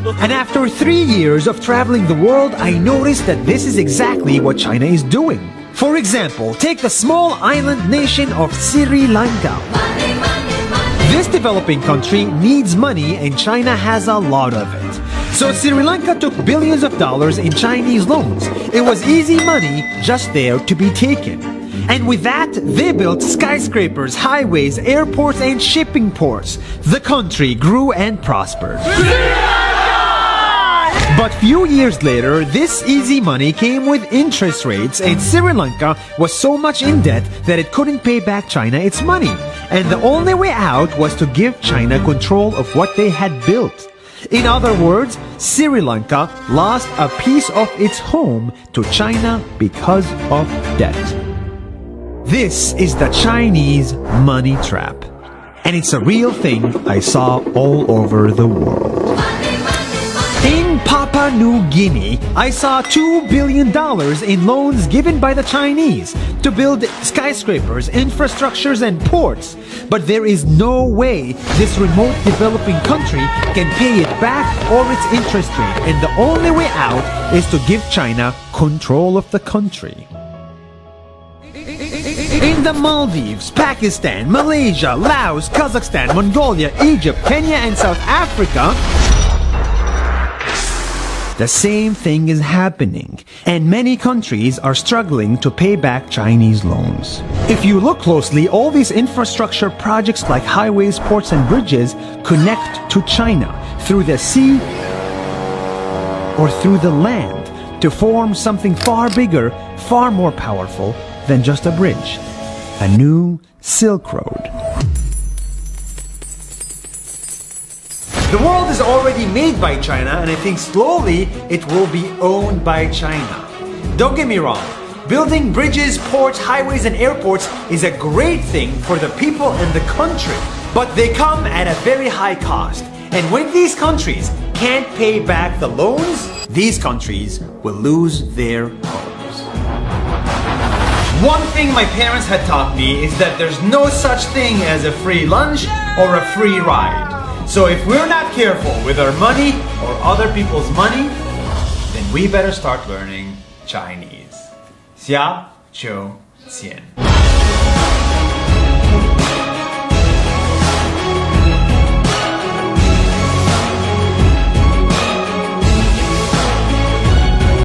And after 3 years of traveling the world, I noticed that this is exactly what China is doing. For example, take the small island nation of Sri Lanka. This developing country needs money and China has a lot of it. So Sri Lanka took billions of dollars in Chinese loans. It was easy money just there to be taken. And with that, they built skyscrapers, highways, airports, and shipping ports. The country grew and prospered. But few years later, this easy money came with interest rates, and Sri Lanka was so much in debt that it couldn't pay back China its money. And the only way out was to give China control of what they had built. In other words, Sri Lanka lost a piece of its home to China because of debt. This is the Chinese money trap. And it's a real thing I saw all over the world. In Papua New Guinea, I saw $2 billion in loans given by the Chinese to build skyscrapers, infrastructures, and ports. But there is no way this remote developing country can pay it back or its interest rate. And the only way out is to give China control of the country. In the Maldives, Pakistan, Malaysia, Laos, Kazakhstan, Mongolia, Egypt, Kenya, and South Africa, the same thing is happening, and many countries are struggling to pay back Chinese loans. If you look closely, all these infrastructure projects like highways, ports, and bridges connect to China through the sea or through the land to form something far bigger, far more powerful than just a bridge. A new Silk Road. The world is already made by China, and I think slowly it will be owned by China. Don't get me wrong, building bridges, ports, highways, and airports is a great thing for the people and the country, but they come at a very high cost. And when these countries can't pay back the loans, these countries will lose their homes. One thing my parents had taught me is that there's no such thing as a free lunch or a free ride. So if we're not careful with our money or other people's money, then we better start learning Chinese. 下周见。